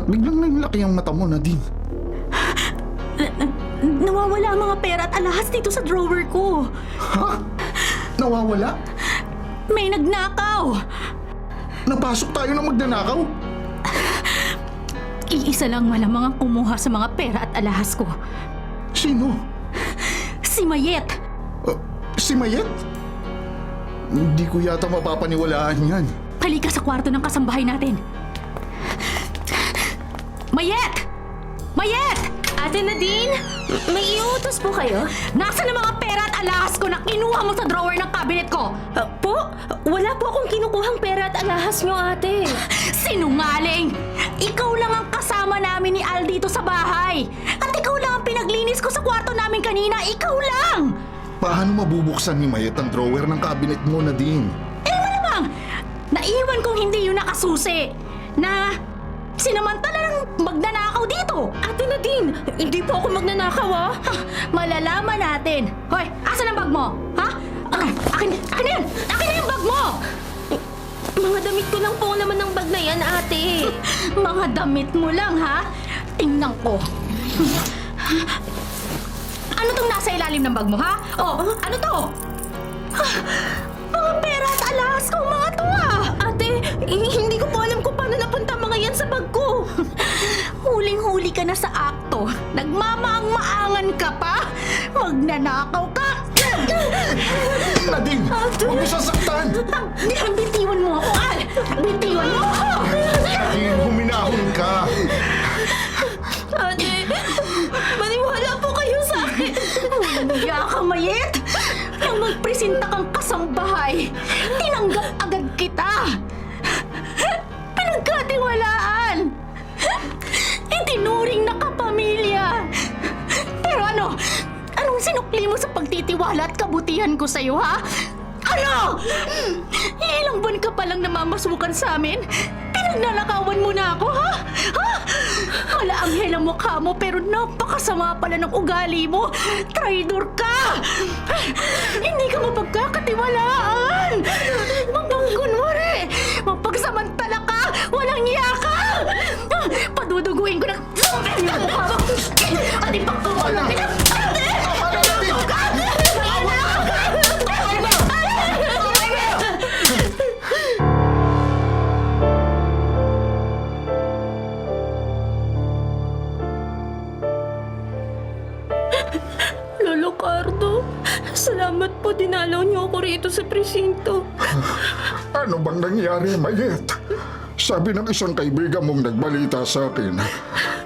Ba't biglang nanglaki ang mata mo, Nadine? Nawawala ang mga pera at alahas dito sa drawer ko. Ha? Nawawala? May nagnakaw. Napasok tayo na magnanakaw? Iisa lang malamang ang kumuha sa mga pera at alahas ko. Sino? Si Mayet. Si Mayet? Hindi ko yata mapapaniwalaan yan. Halika sa kwarto ng kasambahay natin. Mayet! Mayet! Ate Nadine, may iutos po kayo? Nasaan ang mga pera at alahas ko na kinuha mo sa drawer ng cabinet ko? Po? Wala po akong kinukuhang pera at alahas nyo, ate. Sinungaling! Ikaw lang ang kasama namin ni Al dito sa bahay. At ikaw lang ang pinaglinis ko sa kwarto namin kanina. Ikaw lang! Paano mabubuksan ni Mayet ang drawer ng cabinet mo, Nadine? Malamang, naiwan kong hindi yun nakasusi. Na sinamantalang magnanakaw dito. Ate Nadine, hindi po ako magnanakaw, ah. Malalaman natin. Hoy, asan ang bag mo? Ha? Akin na yan! Akin na yung bag mo! Mga damit ko lang po naman ng bag na yan, ate. Mga damit mo lang, ha? Tingnan ko. Ano tong nasa ilalim ng bag mo, ha? Oh, ano to? Mga pera at alahas ko, mga to, ah! Ate, hindi ko po alam kung paano napunta mga yan sa bag ko. Huling-huli ka na sa akto. Nagmamaang-maangan ka pa? Magnanakaw ka? Nadine! Huwag mo sasaktan! Bitiwan mo ako, Al! Bitiwan mo ako! Nadine, huminahon ka! Ate, maniwala po kayo sa akin. Hiya ka, Mayet! Nang magpresenta kang kasambahay, tinanggap agad kita! Pinagkatiwalaan! Itinuring na kapamilya! Pero ano? Anong sinukli mo sa pagtitiwala at kabutihan ko sa'yo, ha? Ano? Ilang buwan ka palang namamasukan sa amin? Pinagnanakawan mo na ako, ha? Ha? Malaanghel ang mukha mo pero napakasama pala ng ugali mo. Traidor ka! Hindi ka mapagkakatiwalaan! Mapangkunwari! Mapagsamantala ka! Walang niya ka! Paduduguin ko ng yung mukha mo! At ipagtuwa natin ang Lolo Cardo, salamat po dinalaw niyo ako rito sa presinto. Ano bang nangyari, Mayet? Sabi ng isang kaibigan mong nagbalita sa akin,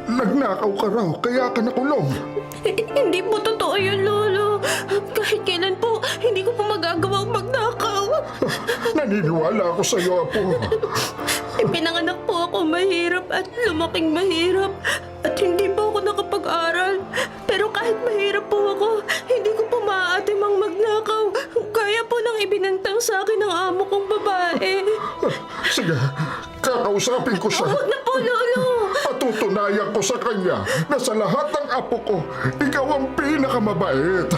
nagnakaw ka raw, kaya ka nakulong. Hindi po totoo yun, Lolo. Kahit kailan po, hindi ko po magagawang magnakaw. Naniniwala ako sa iyo, Apo. Ipinanganak po ako mahirap at lumaking mahirap. At hindi po ako nakapag-aral. Pero kahit mahirap po ako, hindi ko po maaatim ang magnakaw. Kaya po nang ibinantang sa akin ng amo kong babae. Sige, kakausapin ko siya. Huwag na po, Lolo. Patutunayan ko sa kanya na sa lahat ng apo ko, ikaw ang pinakamabait.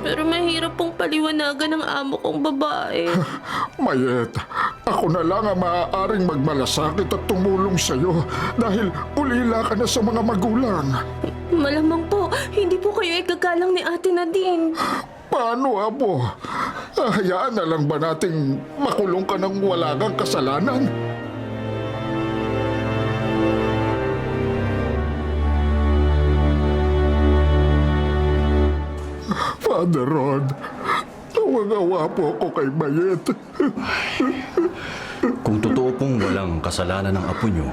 Pero mahirap pong paliwanagan ng amo kong babae. Mayet, ako na lang ang maaaring magmalasakit at tumulong sa iyo dahil ulila ka na sa mga magulang. Malamang po, hindi po kayo igagalang ni Ate Nadine. Paano, Apo? Hayaan na lang ba nating makulong ka ng wala kang kasalanan? Father Rod, awang-awa po ako kay Mayet. Kung totoo pong walang kasalanan ng apo nyo,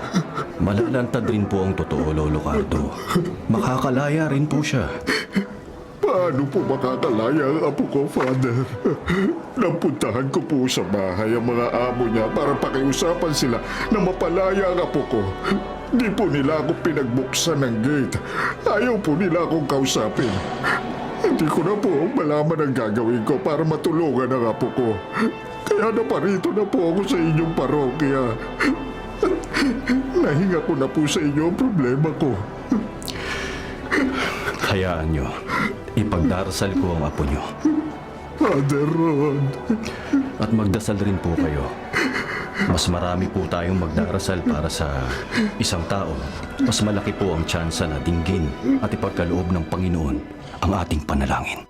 malalantad rin po ang totoo, Lolo Cardo. Makakalaya rin po siya. Paano po makakalaya ang apo ko, Father? Napuntahan ko po sa bahay ang mga amo niya para pakiusapan sila na mapalaya ang apo ko. Di po nila ako pinagbuksan ng gate. Ayaw po nila akong kausapin. Hindi ko na po malaman ang gagawin ko para matulungan ang apo ko. Kaya naparito na po ako sa inyong parokya. Nahinga ko na po sa inyo ang problema ko. Hayaan nyo, ipagdarasal ko ang apo nyo. Father Rod, At magdasal rin po kayo Mas marami po tayong magdarasal para sa isang tao. Mas malaki po ang tsansa na dinggin at ipagkaloob ng Panginoon ang ating panalangin.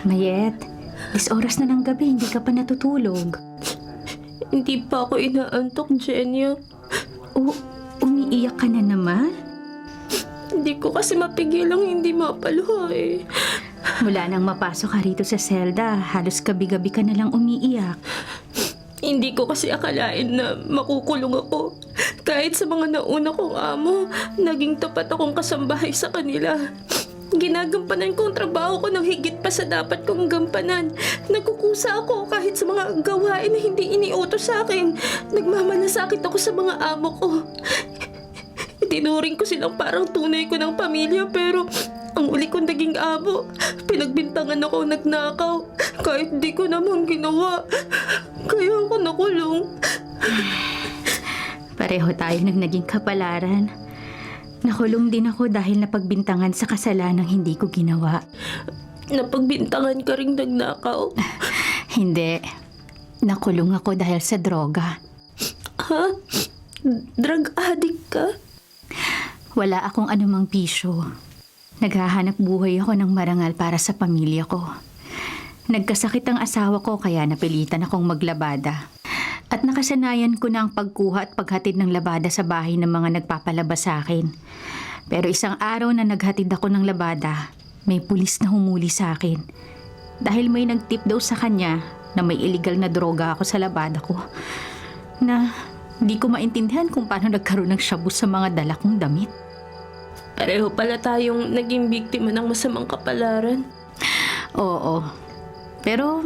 Mayet, oras na ng gabi, hindi ka pa natutulog. Hindi pa ako inaantok, Jenya. Umiiyak ka na naman? Hindi ko kasi mapigilang hindi mapaluha eh. Mula nang mapasok ka rito sa selda, halos gabi-gabi ka na lang umiiyak. Hindi ko kasi akalain na makukulong ako. Kahit sa mga nauna kong amo, naging tapat akong kasambahay sa kanila. Ginagampanan ko ang trabaho ko ng higit pa sa dapat kong gampanan. Nagkukusa ako kahit sa mga gawain na hindi iniutos sa akin. Nagmamalasakit ako sa mga amo ko. Tinuring ko silang parang tunay ko ng pamilya pero ang uli kong naging amo, pinagbintangan ako nagnakaw kahit di ko naman ginawa. Kaya ako nakulong. Pareho tayo ng naging kapalaran. Nakulong din ako dahil napagbintangan sa kasalanang hindi ko ginawa. Napagbintangan ka ring nagnakaw? Hindi. Nakulong ako dahil sa droga. Ha? Drug addict ka? Wala akong anumang bisyo. Naghahanap buhay ako ng marangal para sa pamilya ko. Nagkasakit ang asawa ko kaya napilitan akong maglabada. At nakasanayan ko na ang pagkuha at paghatid ng labada sa bahay ng mga nagpapalabas sa akin. Pero isang araw na naghatid ako ng labada, may pulis na humuli sa akin. Dahil may nagtip daw sa kanya na may illegal na droga ako sa labada ko. Na hindi ko maintindihan kung paano nagkaroon ng shabu sa mga dala kong damit. Pareho pala tayong naging biktima ng masamang kapalaran. Oo. Pero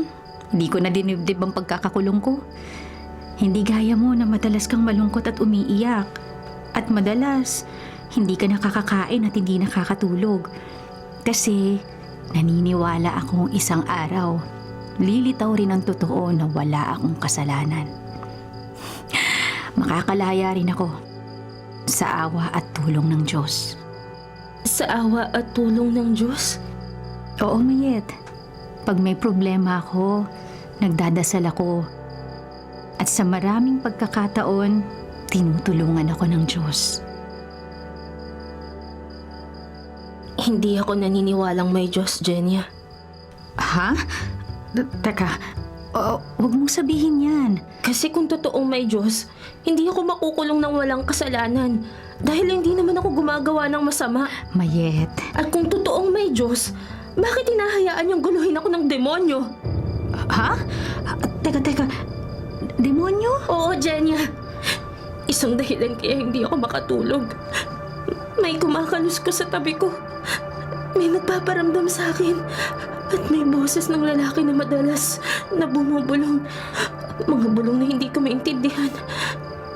hindi ko na dinibdib ang pagkakakulong ko. Hindi gaya mo na madalas kang malungkot at umiiyak. At madalas, hindi ka nakakakain at hindi nakakatulog. Kasi naniniwala akong isang araw, lilitaw rin ang totoo na wala akong kasalanan. Makakalaya rin ako sa awa at tulong ng Diyos. Sa awa at tulong ng Diyos? Oo, Mayet. Pag may problema ako, nagdadasal ako. At sa maraming pagkakataon, tinutulungan ako ng Diyos. Hindi ako naniniwalang may Diyos, Jenya. Ha? Teka, huwag mong sabihin yan. Kasi kung totoong may Diyos, hindi ako makukulong ng walang kasalanan. Dahil hindi naman ako gumagawa ng masama. Mayet. At kung totoong may Diyos, bakit hinahayaan niyang guluhin ako ng demonyo? Ha? Teka. Demonyo? Oo, Jenya. Isang dahilan kaya hindi ako makatulog. May kumakalus ko sa tabi ko. May nagpaparamdam sa akin. At may boses ng lalaki na madalas na bumubulong. Mga bulong na hindi ko maintindihan.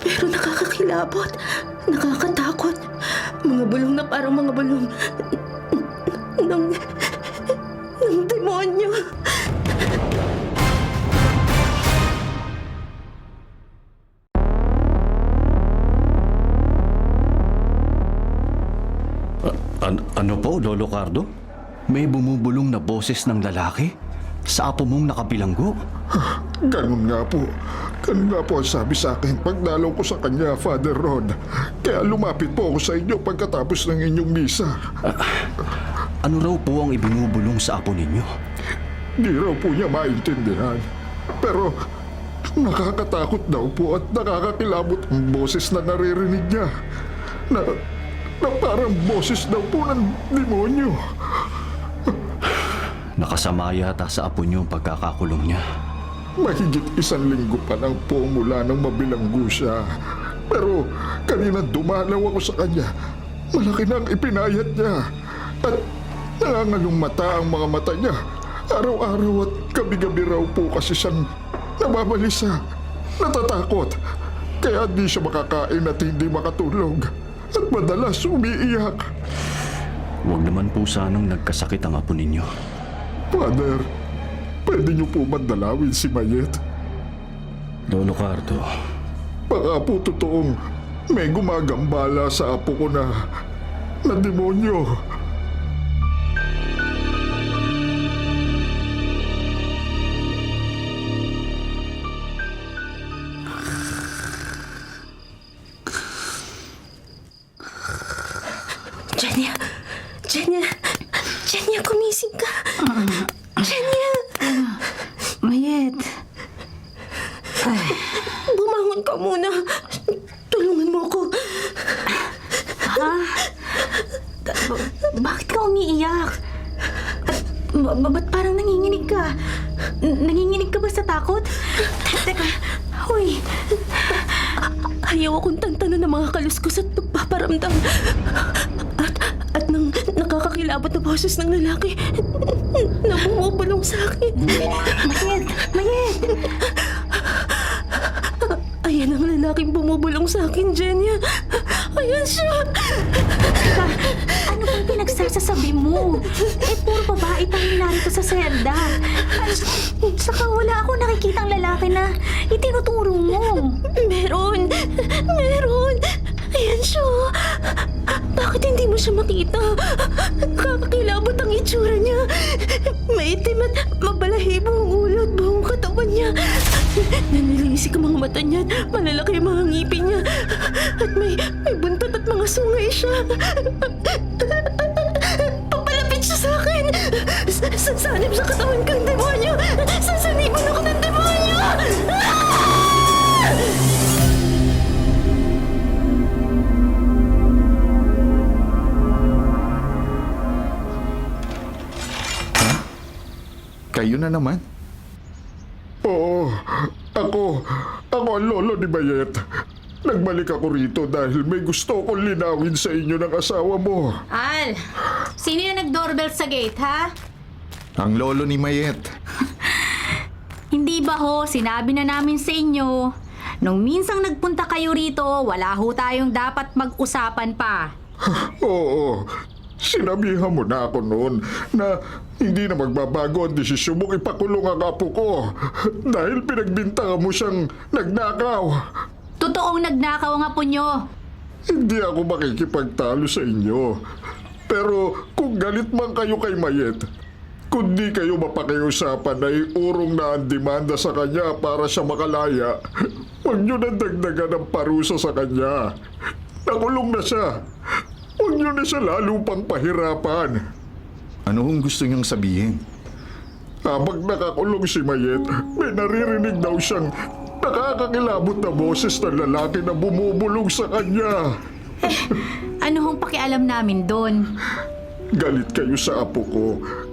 Pero nakakakilabot. Nakakatakot. Mga bulong na parang mga bulong ng demonyo. Ano po, Lolo Cardo? May bumubulong na boses ng lalaki sa apo mong nakabilanggo? Ganun nga po. Ganun nga po ang sabi sa akin pagdalaw ko sa kanya, Father Rod. Kaya lumapit po ako sa inyo pagkatapos ng inyong misa. Ano raw po ang ibinubulong sa apo ninyo? Di raw po niya maintindihan. Pero nakakatakot daw po at nakakakilabot ang boses na naririnig niya. Na parang boses daw po ng demonyo. Nakasama yata sa apo niyo ang pagkakakulong niya. Mahigit 1 linggo pa lang po mula nang mabilanggo siya. Pero kanina dumalaw ako sa kanya. Malaki na ang ipinayat niya. At nangangalong mata ang mga mata niya. Araw-araw at gabi-gabi raw po kasi siyang nababalisa. Natatakot. Kaya di siya makakain at hindi makatulog. At madalas umiiyak. Huwag naman po sanang nagkasakit ang apo ninyo. Father, pwede niyo po ba dalawin si Mayet? Lolo Cardo, Baka po totoong may gumagambala sa apo ko na na demonyo. Jenya! Jenya! Jenya, kumising ka! Jenya! Mayet. Bumangon ka muna. Tulungan mo ako. Bakit ka umiiyak? At ba't parang nanginginig ka? Nanginginig ka ba sa takot? Teka, huy. Ayaw akong tantanan ng mga kaluskos at pagpaparamdam. At nang nakakakilabot na boses ng lalaki na bumubulong sa akin. Mayet! Mayet! Ayan ang lalaking bumubulong sa akin, Jenya. Ayan siya. Teka, ano bang pinagsasasabi mo? Eh, puro babae tayo narito sa selda. Saka wala akong nakikitang lalaki na itinuturo mo. Meron. Meron. Ayan siya. Bakit hindi mo siya makita? Kakakilabot ang itsura niya. Maitim at mabalahibo ang ulo at buong katawan niya. Nanilisik ang mga mata niya at malalaki ang mga ngipin niya. At may buntot at mga sungay siya. Papalapit siya sa akin. Sasanib sa katawan kang demonyo. Sasaniban ako ng demonyo. Kayo na naman? Oo, ako ang lolo ni Mayet. Nagbalik ako rito dahil may gusto kong linawin sa inyo ng asawa mo. Al, sino yung nag-doorbell sa gate, ha? Ang lolo ni Mayet. Hindi ba ho, sinabi na namin sa inyo. Nung minsang nagpunta kayo rito, wala ho tayong dapat mag-usapan pa. Oo, sinabihan mo na ako noon na hindi na magbabago ang desisyon mong ipakulong ang apo ko dahil pinagbintangan mo siyang nagnakaw. Totoong nagnakaw ang apo nyo. Hindi ako makikipagtalo sa inyo. Pero kung galit man kayo kay Mayet, kung di kayo mapakiusapan na iurong na ang demanda sa kanya para siya makalaya, huwag nyo na dagdagan ang parusa sa kanya. Nakulong na siya. Huwag nyo na siya lalo pang pahirapan. Ano hong gusto niyong sabihin? Habang nakakulong si Mayet, may naririnig daw siyang nakakakilabot na boses ng lalaki na bumubulong sa kanya. Ano hong pakialam namin doon? Galit kayo sa apo ko,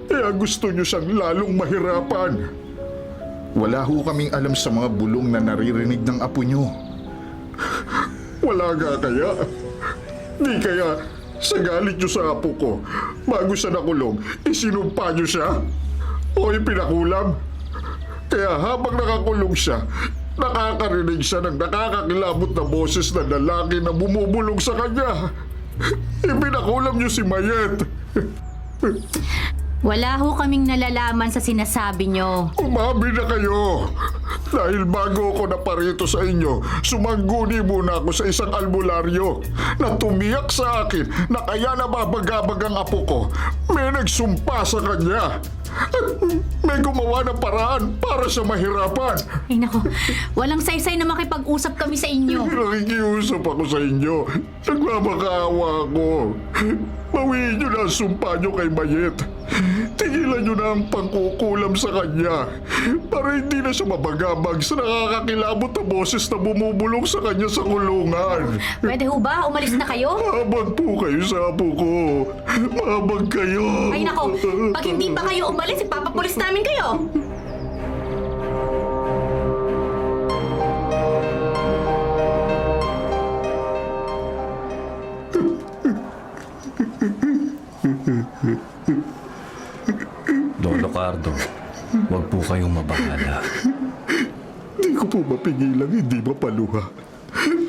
kaya gusto niyo siyang lalong mahirapan. Wala ho kaming alam sa mga bulong na naririnig ng apo niyo. Wala nga kaya? Di kaya sa galit niyo sa apo ko, bago siya nakulong, isinumpa niyo siya? O ipinakulam? Kaya habang nakakulong siya, nakakarinig siya ng nakakakilabot na boses ng lalaki na bumubulong sa kanya. Ipinakulam niyo si Mayet. Wala ho kaming nalalaman sa sinasabi nyo. Umabi na kayo! Dahil bago ako naparito sa inyo, sumangguni muna ako sa isang albularyo na tumiyak sa akin na kaya nababagabag ang apo ko. May nagsumpa sa kanya. At may gumawa ng paraan para sa mahirapan. Ay nako, walang saysay na makipag-usap kami sa inyo. Nakikiusap ako sa inyo. Nagmamakaawa ako. Bawiin niyo na ang sumpa niyo kay Mayet. Tigilan niyo na ang pangkukulam sa kanya para hindi na siya mabagabag sa nakakakilabot na boses na bumubulong sa kanya sa kulungan. Pwede ho ba? Umalis na kayo? Mahabag po kayo sa apo ko. Mahabag kayo. Ay nako, pag hindi pa kayo umalis, ipapapulis namin kayo. Lolo Cardo, huwag po kayong mabahala. Di ko po mapigilang hindi mapaluha.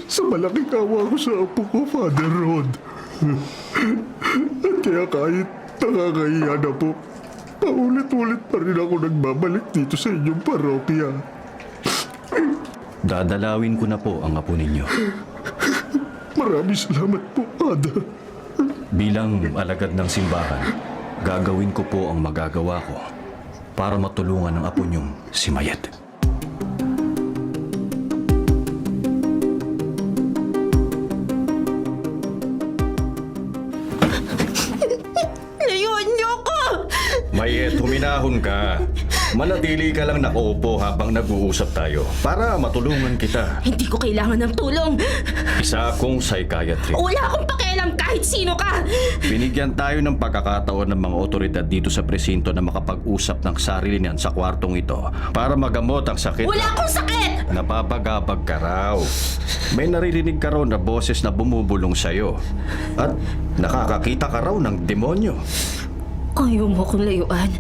Sa malaking awa ko sa apo ko, Father Rod. At kaya kahit nakakahiya na po, paulit-ulit pa rin ako nagbabalik dito sa inyong parokya. Dadalawin ko na po ang apo ninyo. Maraming salamat po, Father. Bilang alagad ng simbahan, gagawin ko po ang magagawa ko para matulungan ang apo niyong si Mayet. Layuan niyo ko! Mayet, huminahon ka. Manatili ka lang nakaupo habang nag-uusap tayo para matulungan kita. Hindi ko kailangan ng tulong. Isa akong psychiatrist. Wala akong pakialam kahit sino ka. Binigyan tayo ng pagkakataon ng mga otoridad dito sa presinto na makapag-usap ng sarili niyan sa kwartong ito para magamot ang sakit. Wala akong sakit! Napapagabag ka raw. May naririnig ka raw na boses na bumubulong sa'yo. At nakakakita ka raw ng demonyo. Ayaw mo akong layuan.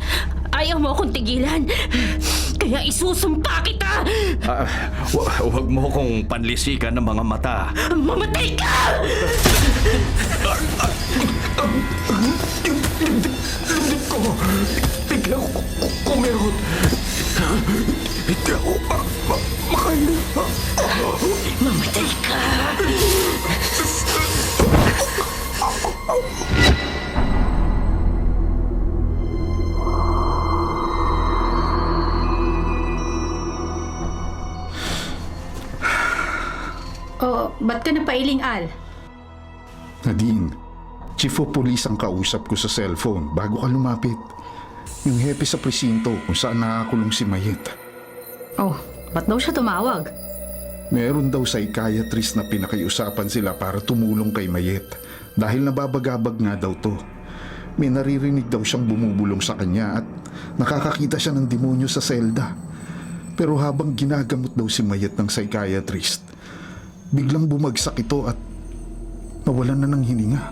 Ayaw mo akong tigilan. Kaya isusumpa kita! Huwag mo kong panlisikan ng mga mata. Mamatay ka! Dibdib ko! Biglang kumerot! Hindi ako makain. Mamatay ka! Oh, ba't ka napailing, Al? Nadine, Chief of Police ang kausap ko sa cellphone bago ka lumapit. Yung hepe sa presinto kung saan nakakulong si Mayet. Oh, ba't daw siya tumawag? Meron daw psychiatrist na pinakiusapan sila para tumulong kay Mayet dahil nababagabag nga daw to. May naririnig daw siyang bumubulong sa kanya at nakakakita siya ng demonyo sa selda. Pero habang ginagamot daw si Mayet ng psychiatrist, biglang bumagsak ito at nawalan na ng hininga.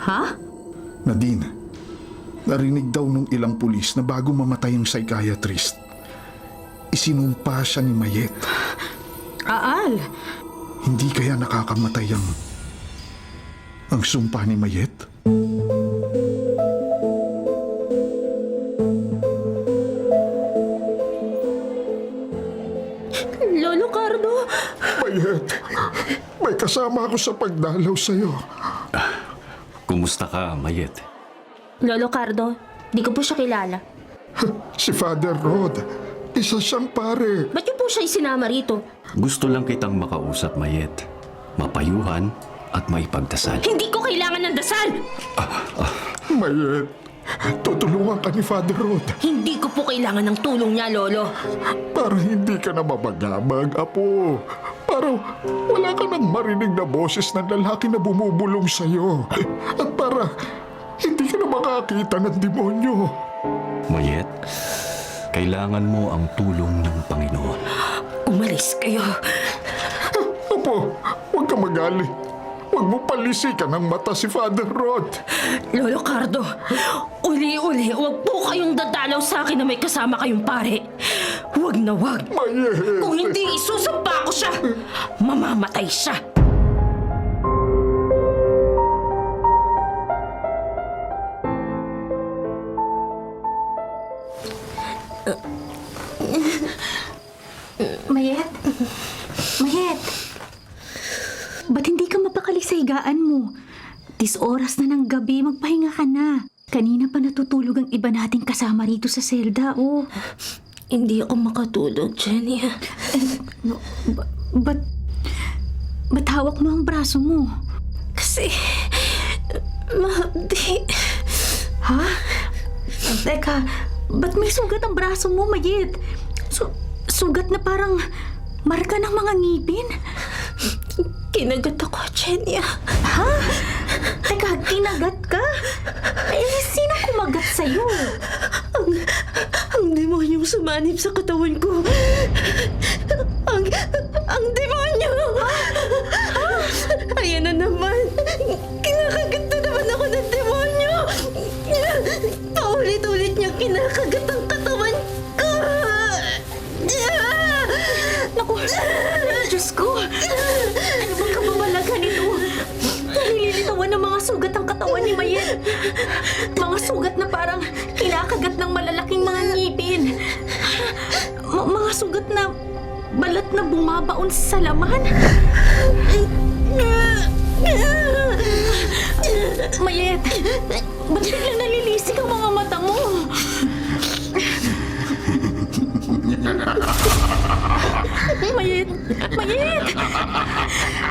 Ha? Nadine, narinig daw nung ilang pulis na bago mamatay ang psychiatrist, isinumpa siya ni Mayet. Al! Hindi kaya nakakamatay ang sumpa ni Mayet? Lolo Cardo! Mayet, may kasama ako sa pagdalaw sa'yo. Kumusta ka, Mayet? Lolo Cardo, di ko po siya kilala. Si Father Rod, isa siyang pare. Ba't niyo po siya isinama rito? Gusto lang kitang makausap, Mayet. Mapayuhan at maipagdasal. Hindi ko kailangan ng dasal! Mayet, tutulungan ka ni Father Rod Hindi ko po kailangan ng tulong niya, Lolo. para hindi ka na mabagabag, Apo. Para wala ka nang marinig na boses ng lalaki na bumubulong sa'yo. At para hindi ka na makakita ng demonyo. Mayet, kailangan mo ang tulong ng Panginoon. Umalis kayo. Apo, huwag ka magalit. Huwag mo palisikan ang mata si Father Rod. Lolo Cardo, uli-uli, huwag po kayong dadalaw sa akin na may kasama kayong pare. Huwag na huwag. Mayet. Kung hindi, isusumpa ko siya. Mamamatay siya. Mayet? Mayet? Ba't hindi ka mapakali sa higaan mo? 10 oras na ng gabi, magpahinga ka na. Kanina pa natutulog ang iba nating kasama rito sa selda, oh. Hindi ako makatulog, Jenny. Ba't hawak mo ang braso mo? Kasi, mahapdi. Ha? Teka, ba't may sugat ang braso mo, Mayet? Sugat na parang marka ng mga ngipin? Kinagat ako, Jenny. Ha? Teka, kinagat ka? Sino kumagat sa'yo? Ang demonyong sumanib sa katawan ko. Ang demonyo! Ayan na naman. Kinakagat na naman ako ng demonyo. Paulit-ulit niya kinakagat ang katawan ko. Naku, Diyos ko! Ano bang kababalagan ito? Nililitawan ng mga sugat ang katawan ni Mayet. Mga sugat na parang kinakagat ng malalaking mga ngipin. Mga sugat na balat na bumabaon sa laman. Mayet? Ba't biglang nalilisik ang mga mata mo? Mayet! Mayet!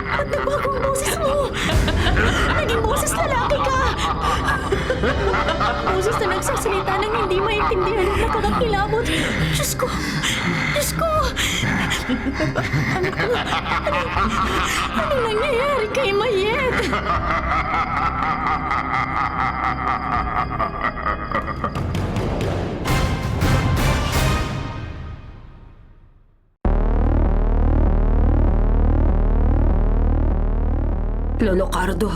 Ba't nagbago ang boses mo? Naging boses lalaki ka! Boses na nagsasalita ng hindi maintindihan at nakakakilabot. Diyos ko! Diyos ko! Ano nangyayari kay Mayet? Lolo Cardo,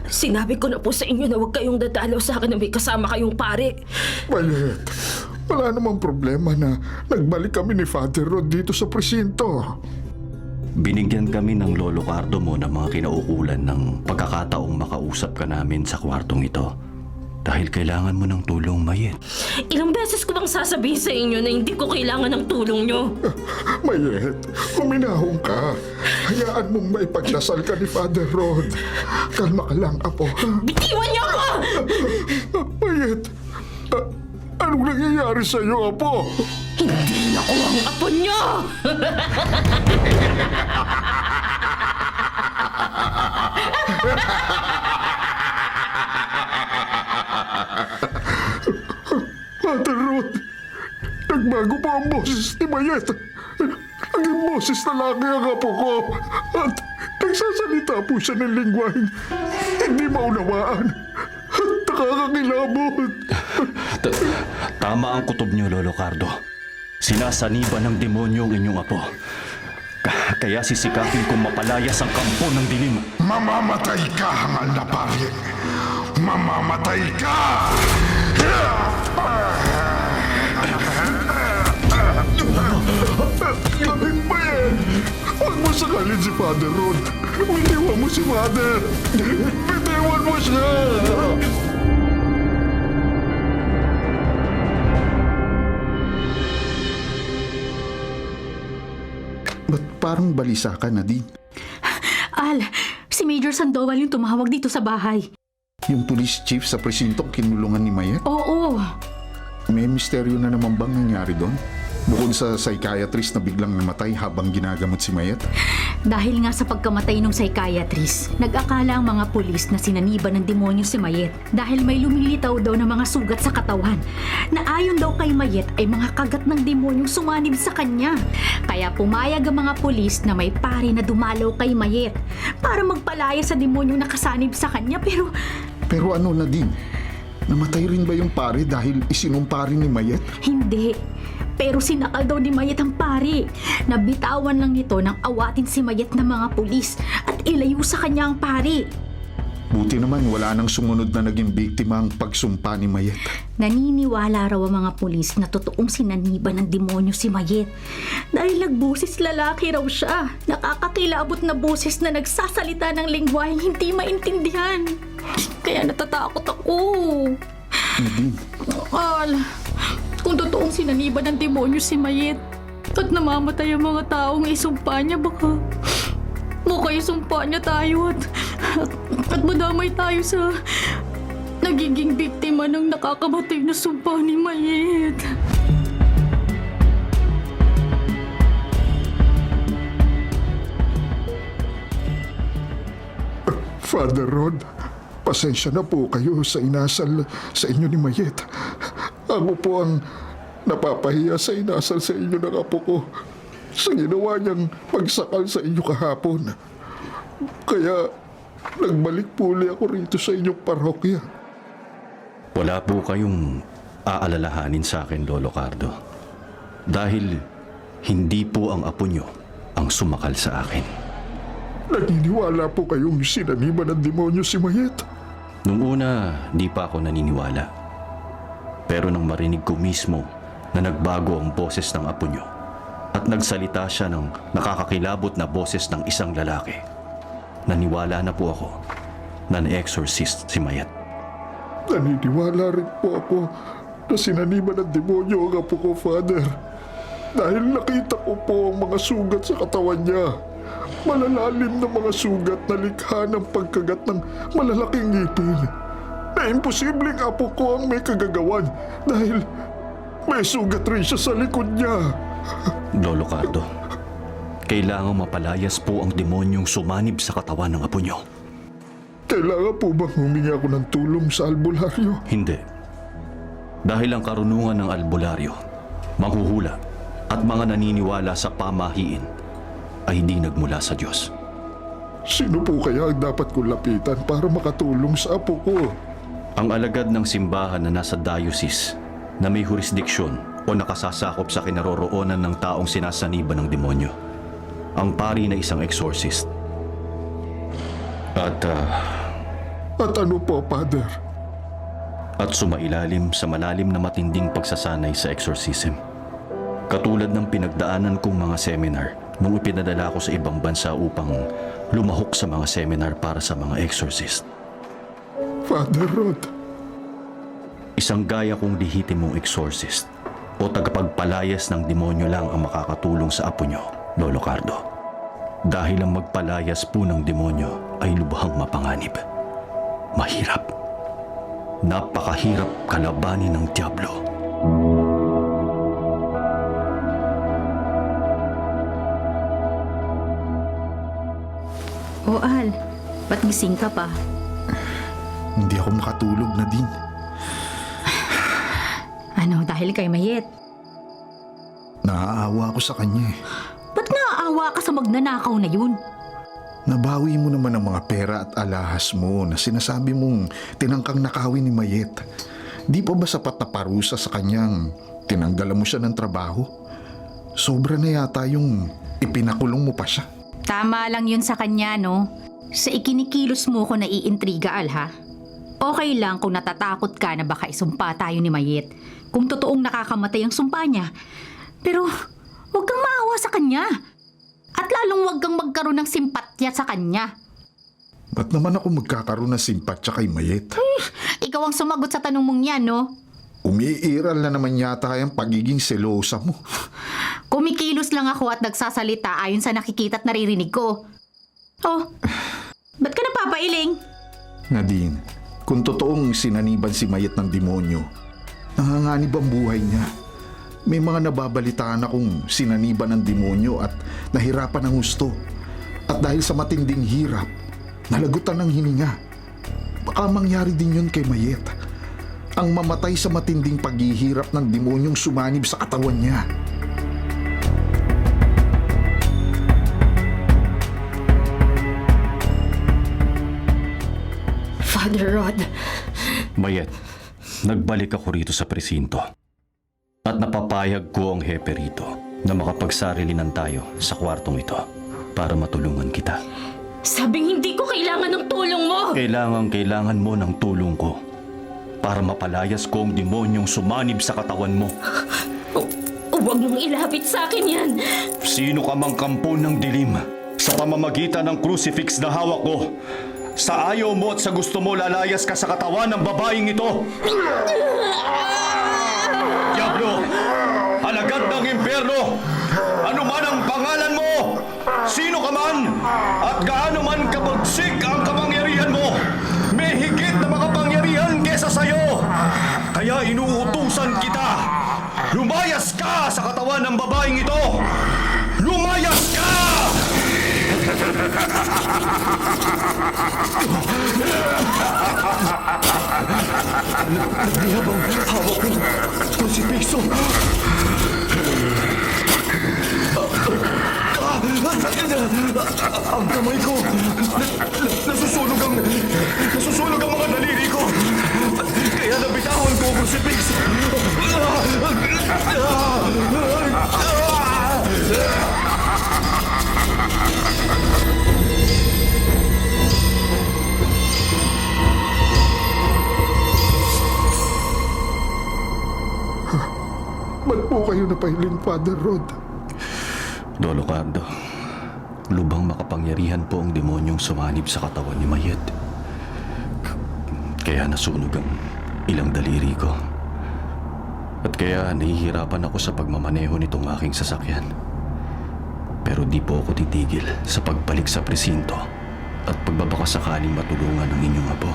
sinabi ko na po sa inyo na huwag kayong dadalaw sa akin na may kasama kayong pare. Mayet, wala namang problema na nagbalik kami ni Father Rod dito sa presinto. Binigyan kami ng Lolo Cardo mo ng mga kinaukulan ng pagkakataong makausap ka namin sa kwartong ito. Dahil kailangan mo ng tulong, Mayet. Ilang beses ko bang sasabihin sa inyo na hindi ko kailangan ng tulong nyo? Mayet, huminahon ka. Hayaan mong maipagdasal ka ni Father Rod. Kalma ka lang, Apo. Bitiwan niyo ako! Mayet, anong nangyayari sa iyo, Apo? Hindi ako ang apo niyo! Father Rod, nagbago pa ang boses ni Mayet. Naging boses na laki ang Apo ko. At nagsasalita po siya ng lingwaheng hindi maunawaan. At nakakakilabot. Tama ang kutob niyo, Lolo Cardo. Sinasaniba ng demonyo ang inyong apo. Kaya sisikapin kong mapalayas ang kampo ng dilim. Mamamatay ka, hangal na pari. Mamamatay ka! Bayan! Huwag mo sakalin si Father Rod. Bitiwan mo si Father. Bitiwan mo siya! Ba't parang balisa ka, Nadine? Al, si Major Sandoval yung tumawag dito sa bahay. Yung police chief sa presintong kinulungan ni Mayet? Oo. May misteryo na naman bang nangyari doon? Bukod sa psychiatrist na biglang namatay habang ginagamot si Mayet? Dahil nga sa pagkamatay ng psychiatrist, nag-akala ang mga pulis na sinaniba ng demonyo si Mayet dahil may lumilitaw daw na mga sugat sa katawan na ayon daw kay Mayet ay mga kagat ng demonyong sumanib sa kanya. Kaya pumayag ang mga pulis na may pari na dumalaw kay Mayet para magpalaya sa demonyong nakasanib sa kanya Pero ano, Nadine? Namatay rin ba yung pare dahil isinumpari ni Mayet? hindi. Pero sinakal daw ni Mayet ang pari. Nabitawan lang ito nang awatin si Mayet ng mga pulis at ilayo sa kanya ang pari. Buti naman wala nang sumunod na naging biktima ang pagsumpa ni Mayet. Naniniwala raw ang mga pulis na totoong sinaniba ng demonyo si Mayet. Dahil nagboses lalaki raw siya. Nakakakilabot na boses na nagsasalita ng lingwaheng hindi maintindihan. Kaya natatakot ako. Nadine, Al, kung totoong sinaniba ng demonyo si Mayet at namamatay ang mga taong isumpa niya, baka isumpa niya tayo at madamay tayo sa nagiging biktima ng nakakamatay na sumpa ni Mayet. Father Rod, pasensya na po kayo sa inasal sa inyo ni Mayet. Ako po ang napapahiya sa inasal sa inyo ng apo ko sa ginawa niyang pagsakal sa inyo kahapon. Kaya nagbalik po ulit ako rito sa inyong parokya. Wala po kayong aalalahanin sa akin, Lolo Cardo. Dahil hindi po ang apo nyo ang sumakal sa akin. Naniniwala po kayong sinaniba ng demonyo si Mayet? Nung una, di pa ako naniniwala. Pero nang marinig ko mismo na nagbago ang boses ng apo nyo at nagsalita siya ng nakakakilabot na boses ng isang lalaki, naniwala na po ako na na-exorcist si Mayet. Naniniwala rin po ako na sinaniba ng demonyo ang apo ko, Father. Dahil nakita ko po ang mga sugat sa katawan niya. Malalalim na mga sugat na likha ng pagkagat ng malalaking ngipin. na imposibleng apo ko ang may kagagawan dahil may sugat rin siya sa likod niya. Lolo Cardo, kailangang mapalayas po ang demonyong sumanib sa katawan ng apo nyo. Kailangan po bang humingi ako ng tulong sa albularyo? Hindi. Dahil ang karunungan ng albularyo, manghuhula at mga naniniwala sa pamahiin ay hindi nagmula sa Diyos. Sino po kaya ang dapat kong lapitan para makatulong sa apo ko? Ang alagad ng simbahan na nasa diocese na may jurisdiksyon o nakasasakop sa kinaroroonan ng taong sinasaniban ng demonyo. Ang pari na isang exorcist. At At ano po, Father? sumailalim sa malalim na matinding pagsasanay sa exorcism. Katulad ng pinagdaanan kong mga seminar nung ipinadala ko sa ibang bansa upang lumahok sa mga seminar para sa mga exorcist. Father Rod, Isang gaya kong lehitimong exorcist o tagapagpalayas ng demonyo lang ang makakatulong sa apo nyo, Lolo Cardo. Dahil ang magpalayas po ng demonyo ay lubhang mapanganib. Mahirap. Napakahirap kalabanin ng Diablo. O Al, ba't gising ka pa? Hindi ako makatulog, Nadine. Ano, dahil kay Mayet? Naaawa ako sa kanya eh. Ba't naaawa ka sa magnanakaw na yun? Nabawi mo naman ang mga pera at alahas mo na sinasabi mong tinangkang nakawin ni Mayet. Di pa ba sapat na parusa sa kanyang tinanggalan mo siya ng trabaho? Sobra na yata yung ipinakulong mo pa siya. Tama lang yun sa kanya, no? Sa ikinikilos mo ko naiintriga, Al, ha? Okay lang kung natatakot ka na baka isumpa tayo ni Mayet. Kung totoong nakakamatay ang sumpa niya. Pero, huwag kang maawa sa kanya. At lalong huwag kang magkaroon ng simpatya sa kanya. Ba't naman ako magkakaroon ng simpatya kay Mayet? Ikaw ang sumagot sa tanong mong yan, no? Umiiral na naman yata yung pagiging selosa mo. Kumikilos lang ako at nagsasalita ayon sa nakikita at naririnig ko. Oh, ba't ka napapailing? Nadine, kung totoong sinaniban si Mayet ng demonyo, nanganganib ang buhay niya. May mga nababalitaan akong sinaniban ng demonyo at nahirapan ng husto. At dahil sa matinding hirap, nalagutan ng hininga. Baka mangyari din yun kay Mayet. Ang mamatay sa matinding paghihirap ng demonyong sumanib sa katawan niya. Father Rod, Mayet, nagbalik ako rito sa presinto. At napapayag ko ang hepe rito na makapagsarilinan tayo sa kwartong ito para matulungan kita. sabing hindi ko kailangan ng tulong mo! Kailangan mo ng tulong ko para mapalayas ko ang demonyong sumanib sa katawan mo. Huwag mong ilapit sa akin yan! Sino ka mang kampo ng dilim sa pamamagitan ng crucifix na hawak ko? Sa ayaw mo at sa gusto mo lalayas ka sa katawan ng babaeng ito. Diablo! Alagad ng impyerno! Ano man ang pangalan mo! Sino ka man! At gaano man kabagsik ang kapangyarihan mo! May higit na makapangyarihan kesa sa'yo! Kaya inuutusan kita! Lumayas ka sa katawan ng babaeng ito! Lumayas ka! Habang hawak ng krusipiso. Ang kamay ko. Nasusunog ang mga daliri ko. Kaya nabitawan ko ang krusipiso. Ba't po kayo napahiling, Father Rod? Lolo Cardo, lubhang makapangyarihan po ang demonyong sumanib sa katawan ni Mayet. Kaya nasunog ang ilang daliri ko. At kaya nahihirapan ako sa pagmamaneho nitong aking sasakyan. Pero di po ako titigil sa pagbalik sa presinto at pagbabakasakaling matulungan ng inyong apo.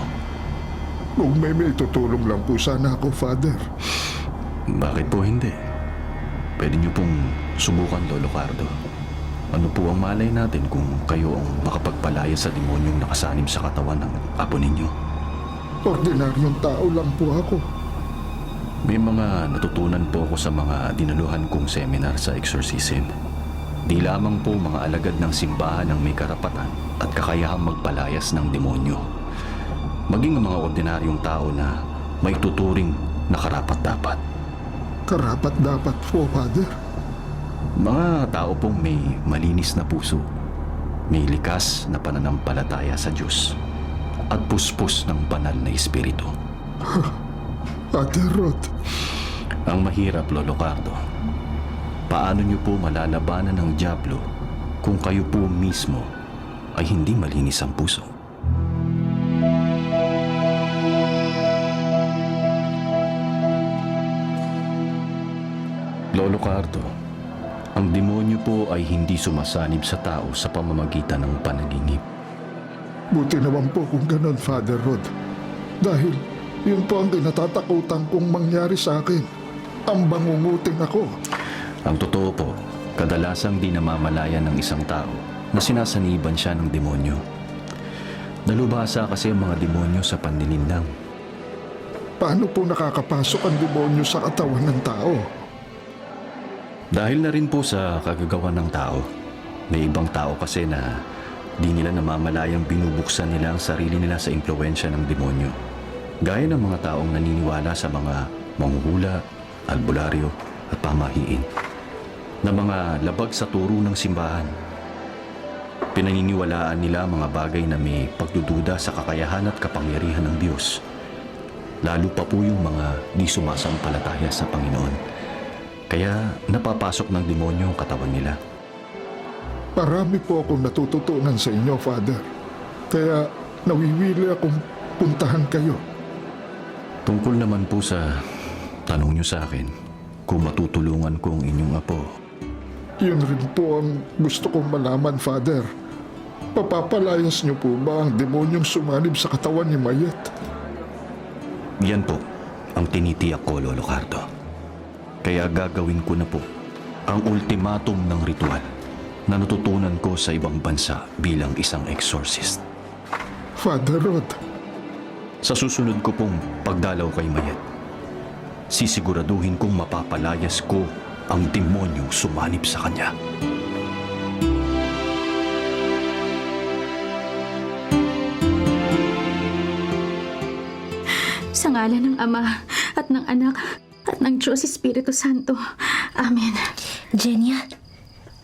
Kung may tutulong lang po sana ako, Father. Bakit po hindi? Pwede niyo pong subukan, Lolo Cardo. Ano po ang malay natin kung kayo ang makapagpalaya sa demonyong nakasanib sa katawan ng apo ninyo? Ordinaryong tao lang po ako. May mga natutunan po ako sa mga dinaluhan kong seminar sa exorcism. Di lamang po mga alagad ng simbahan ang may karapatan at kakayahang magpalayas ng demonyo. Maging ang mga ordinaryong tao na may tuturing na karapat-dapat. Karapat dapat po, Father. Mga tao pong may malinis na puso, may likas na pananampalataya sa Diyos, at puspos ng banal na espiritu. Father Rod, Ang mahirap, Lolo Cardo, paano niyo po malalabanan ng dyablo kung kayo po mismo ay hindi malinis ang puso? Lolo Cardo, ang demonyo po ay hindi sumasanib sa tao sa pamamagitan ng panaginip. buti naman po kung ganun, Father Rod. Dahil yun po ang kinatatakutan kong mangyari sa akin. Ang bangungutin ako. Ang totoo po, kadalasang di namamalayan ng isang tao na sinasaniban siya ng demonyo. Nalubhasa kasi ang mga demonyo sa panlilinlang. Paano po nakakapasok ang demonyo sa katawan ng tao? Dahil na rin po sa kagagawa ng tao, may ibang tao kasi na di nila namamalayang binubuksan nila ang sarili nila sa impluensya ng demonyo. Gaya ng mga taong naniniwala sa mga manghuhula, albularyo at pamahiin na mga labag sa turo ng simbahan. Pinaniniwalaan nila mga bagay na may pagdududa sa kakayahan at kapangyarihan ng Diyos. Lalo pa po yung mga di sumasampalataya sa Panginoon. Kaya napapasok ng demonyo ang katawan nila. Marami po akong natututunan sa inyo, Father. Kaya nawiwili akong puntahan kayo. Tungkol naman po sa tanong nyo sa akin, kung matutulungan ko ang inyong apo, Yun rin po ang gusto kong malaman, Father. Papapalayas niyo po ba ang demonyong sumanib sa katawan ni Mayet? yan po ang tinitiyak ko, Lolo Cardo. Kaya gagawin ko na po ang ultimatum ng ritual na natutunan ko sa ibang bansa bilang isang exorcist. Father Rod, Sa susunod ko pong pagdalaw kay Mayet, sisiguraduhin kong mapapalayas ko ang demonyong sumanib sa kanya. Sa ngalan ng Ama at ng Anak at ng Diyos Espiritu Santo. Amen. Jenya,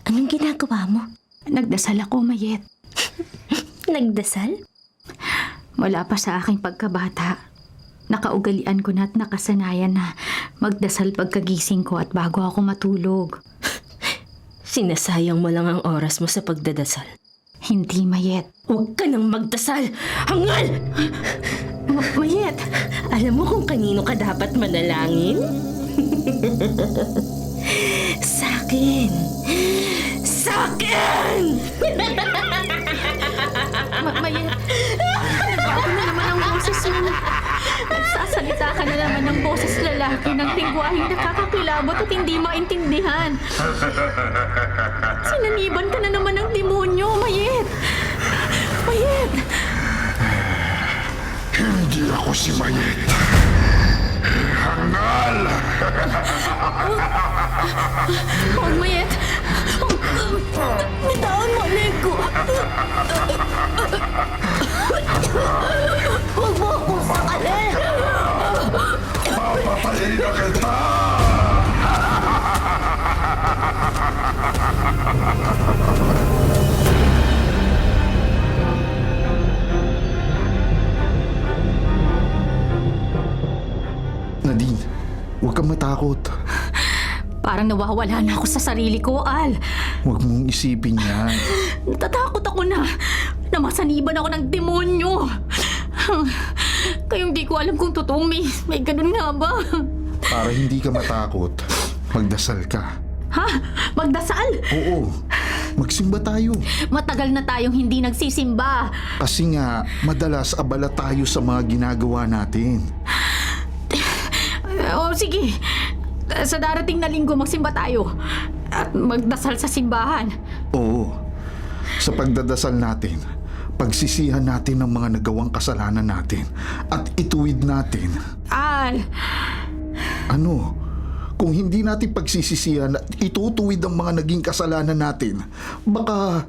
anong ginagawa mo? Nagdasal ako, Mayet. Nagdasal? Mula pa sa aking pagkabata, nakaugalian ko na at nakasanayan na magdasal pagkagising ko at bago ako matulog. Sinasayang mo lang ang oras mo sa pagdadasal. Hindi, Mayet. Huwag ka nang magdasal! Hangal! Mayet! Alam mo kung kanino ka dapat manalangin? Sa'kin! Sa'kin! Mayet! Bago na naman ang boses mo. Nagsasalita ka na naman ng boses lalaki ng lingwaheng nakakakilabot at hindi maintindihan. Sinaniban ka na naman ng demonyo, Mayet! Mayet! hindi ako si Mayet. Hangal! Huwag, Mayet! Bitawan mo, leg ko! Huwag mo akong sakalin! Papatayin na kita! Nadine, huwag kang matakot. Parang nawawala na ako sa sarili ko, Al. Huwag mong isipin yan. Natatakot ako na masaniban ako ng demonyo. Kaya hindi ko alam kung totoong may ganun nga ba. Para hindi ka matakot, magdasal ka. Ha? Magdasal? Oo, Magsimba tayo. Matagal na tayong hindi nagsisimba. Kasi nga, madalas abala tayo sa mga ginagawa natin. O sige, sa darating na linggo magsimba tayo. At magdasal sa simbahan. Oo. Sa pagdadasal natin, pagsisihan natin ang mga nagawang kasalanan natin at ituwid natin. Al, Ano? Kung hindi natin pagsisisihan at itutuwid ang mga naging kasalanan natin, baka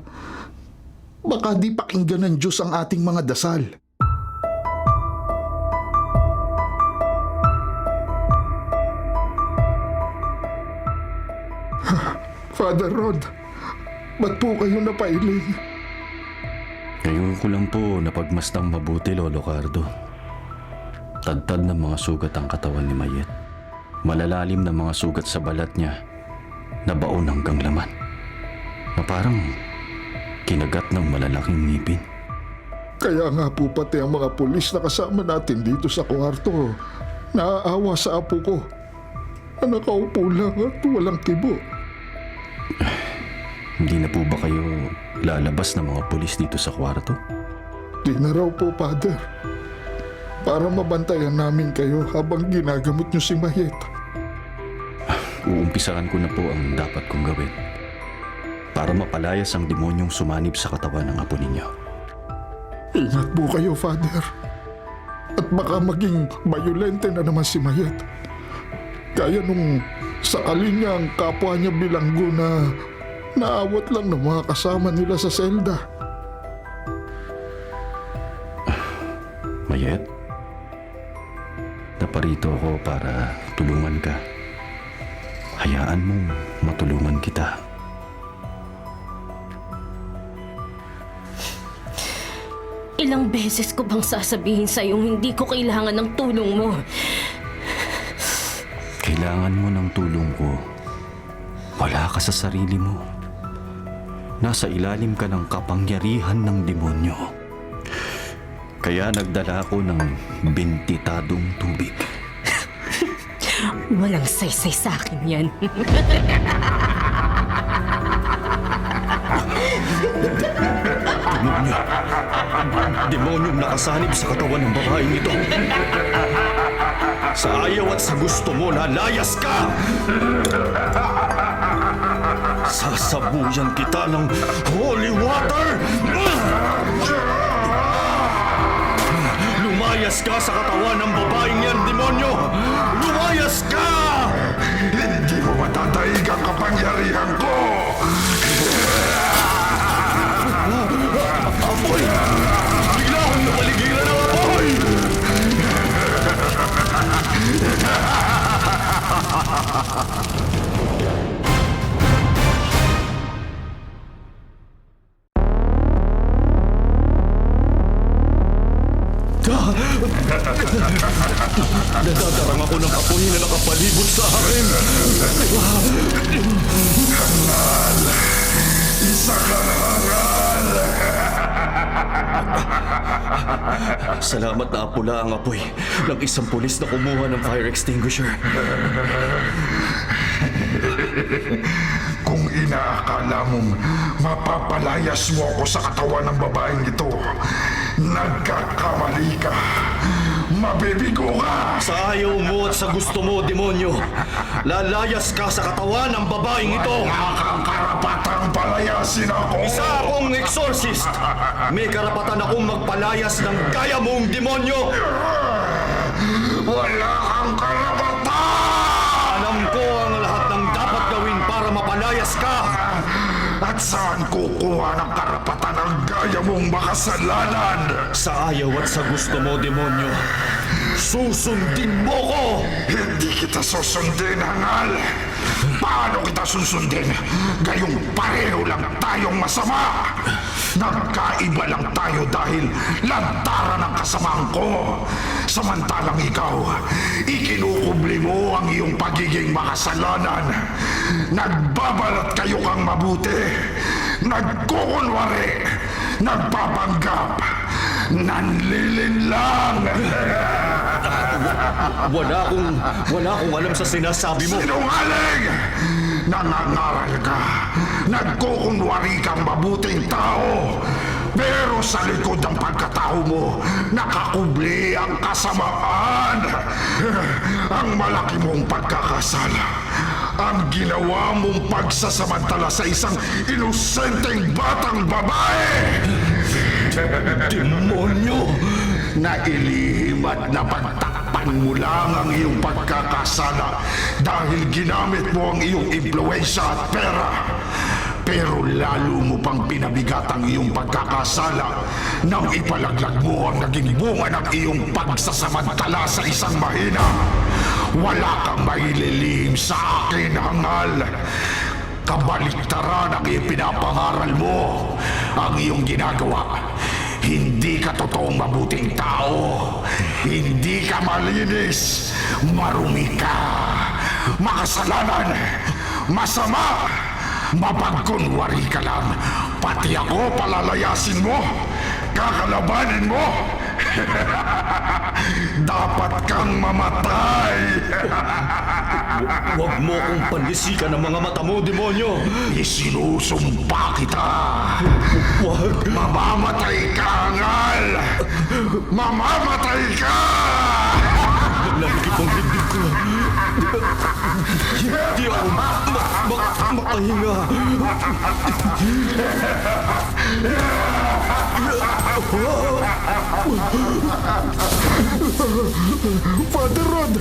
di pakinggan ng Diyos ang ating mga dasal. Father Rod, ba't po kayo napailing? Ngayon ko lang po napagmastang mabuti, Lolo Cardo. Tadtad ng mga sugat ang katawan ni Mayet. Malalalim na mga sugat sa balat niya na baon hanggang laman. Na parang kinagat ng malalaking ngipin. Kaya nga po pati ang mga pulis na kasama natin dito sa kwarto, naaawa sa apo ko. Na nakaupo lang at walang kibo. Hindi na po ba kayo lalabas ng mga pulis dito sa kwarto? Di na raw po, Father. Para mabantayan namin kayo habang ginagamot niyo si Mayet. Uumpisahan ko na po ang dapat kong gawin para mapalayas ang demonyong sumanib sa katawan ng apo ninyo. Ingat po kayo, Father. At baka maging bayolente na naman si Mayet. Kaya nung sakalin niya ang kapwa niya bilanggo na naawat lang ng mga kasama nila sa selda. Mayet, naparito ako para tulungan ka. Hayaan mong matulungan kita. Ilang beses ko bang sasabihin sa'yong hindi ko kailangan ng tulong mo? Kailangan mo ng tulong ko. Wala ka sa sarili mo. Nasa ilalim ka ng kapangyarihan ng demonyo. Kaya nagdala ako ng bintitadong tubig. Walang saysay sa akin yan. Demonyo! Demonyong nakasanib sa katawan ng babaeng ito. Sa ayaw at sa gusto mo, lalayas ka! Sasabuyan kita ng holy water! Lumayas ka sa katawan ng babaeng yan, demonyo! Lumayas ka! Hindi mo matataig ang kapangyarihan ko! Apoy! Bigla akong napaligiran ng apoy! Nadadarang ako ng apoy na nakapalibot sa akin. Isa ka na hangal! Salamat na apula ang apoy ng isang pulis na kumuha ng fire extinguisher. Kung inaakala mong mapapalayas mo ako sa katawan ng babaeng ito, nagkakamali ka. Mabibigo ka! Sa ayaw mo at sa gusto mo, demonyo, lalayas ka sa katawan ng babaeng ito. Wala kang karapatang palayasin ako! Isa akong exorcist. May karapatan akong magpalayas ng gaya mong demonyo. Wala kang karapatan! Alam ko ang lahat ng dapat gawin para mapalayas ka. At saan kukuha ng karapatan ang gaya mong makasalanan? Sa ayaw at sa gusto mo, demonyo, susundin mo ko. Hindi kita susundin, hangal! Paano kita susundin? Gayong pareho lang tayong masama! Nagkaiba lang tayo dahil lantaran ang kasamaan ko. Samantalang ikaw, ikinukubli mo ang iyong pagiging makasalanan. Nagbabalat kayo kang mabuti. Nagkukunwari. Nagpapanggap. Nanlilinlang. Wala akong alam sa sinasabi mo. Sinungaling! Nangangaral ka, nagkukunwari kang mabuting tao, pero sa likod ng pagkatao mo, nakakubli ang kasamaan. Ang malaki mong pagkakasala, ang ginawa mong pagsasamantala sa isang inosenteng batang babae. Demonyo! Nailihim at napagtakpan mo lang ang iyong pagkakasala dahil ginamit mo ang iyong impluensya at pera. Pero lalo mo pang pinabigat ang iyong pagkakasala nang ipalaglag mo ang naging bunga ng iyong pagsasamantala sa isang mahina. Wala kang maililihim sa akin, hangal. Kabaliktaran ang ipinapangaral mo. Ang iyong ginagawa. Hindi ka totoong mabuting tao. Hindi ka malinis. Marumi ka. Makasalanan. Masama. Mapagkunwari ka lang. Pati ako palalayasin mo. Kakalabanin mo. Dapat kang mamatay. Huwag mo kong panlisikan ng mga mata mo, demonyo! Isinusumpa kita. Huwag! Mamamatay ka, hangal. Mamamatay ka. Nalagip ang dibdib ko. Di ako makahinga. Father Rod!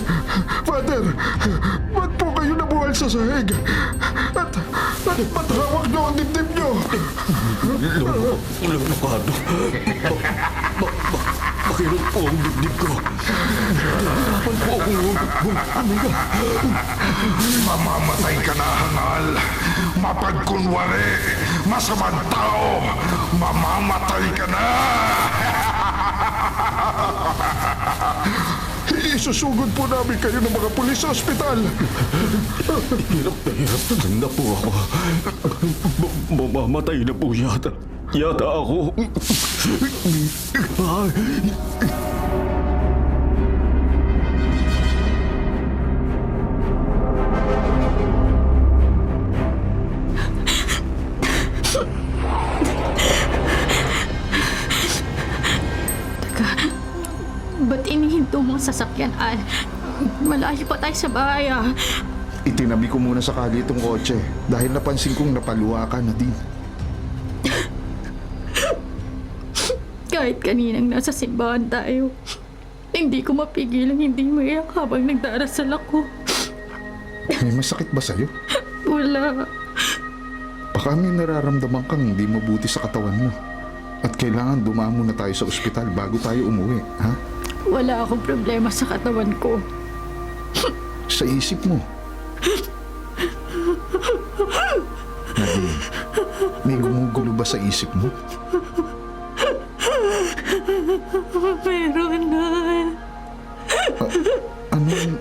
Father! Ba't po kayo nabuhal sa sahig? At hawak niyo ang dibdib niyo! Lumukado. Makirot po ang dibdib ko. Hirapan po akong huminga. Mamamatay ka na, hangal. Mapagkunwari. Masamang tao. Mamamatay ka na. Isusugod po namin kayo ng mga pulis sa ospital. Hirap na po ako. Mamamatay na po yata. Yata ako. Ba't inihinto mo ang sasakyan, Al? Malayo pa tayo sa bahay, ah. Itinabi ko muna sa kalye itong kotse dahil napansin kong napaluwa ka na din. Kahit kaninang nasa simbahan tayo, hindi ko mapigilang hindi maiyak habang nagdarasal ako. May masakit ba sa'yo? Wala. Baka may nararamdaman kang hindi mabuti sa katawan mo. At kailangan dumamo na tayo sa ospital bago tayo umuwi, ha? Wala akong problema sa katawan ko. Sa isip mo. Nadine, may gumugulo ba sa isip mo? Meron na. Anong...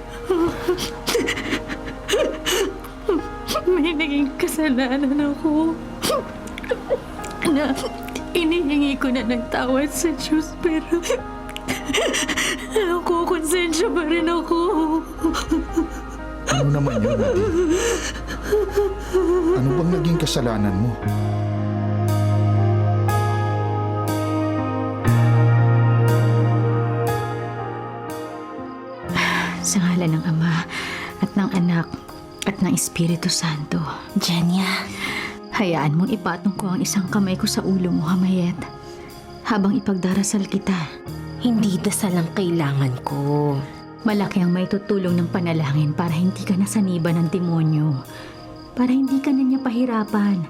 May naging kasalanan ako. Na inihingi ko na ng tawad sa Diyos, pero ako, konsensya pa rin ako. Ano naman yun, Nadine? Ano bang naging kasalanan mo? Sa ngalan ng Ama at ng Anak at ng Espiritu Santo. Jenya, Hayaan mong ipatong ko ang isang kamay ko sa ulo mo, Hamayet. Habang ipagdarasal kita, hindi dasal ang kailangan ko. malaki ang may tutulong ng panalangin para hindi ka nasaniba ng demonyo. Para hindi ka na niya pahirapan.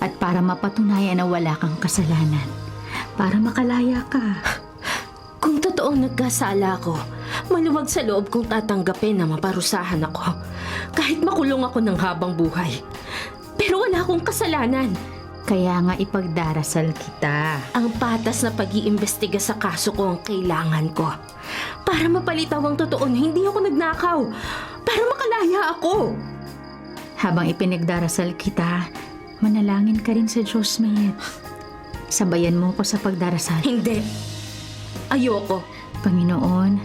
At para mapatunayan na wala kang kasalanan. Para makalaya ka. Kung totoong nagkasala ako, maluwag sa loob kong tatanggapin na maparusahan ako. Kahit makulong ako ng habang buhay. Pero wala akong kasalanan. Kaya nga ipagdarasal kita. Ang patas na pag-iimbestiga sa kaso ko ang kailangan ko. Para mapalitaw ang totoo na hindi ako nagnakaw. Para makalaya ako. Habang ipinagdarasal kita, manalangin ka rin sa Diyos, Mayet. Sabayan mo ko sa pagdarasal. Hindi. Ayoko. Panginoon,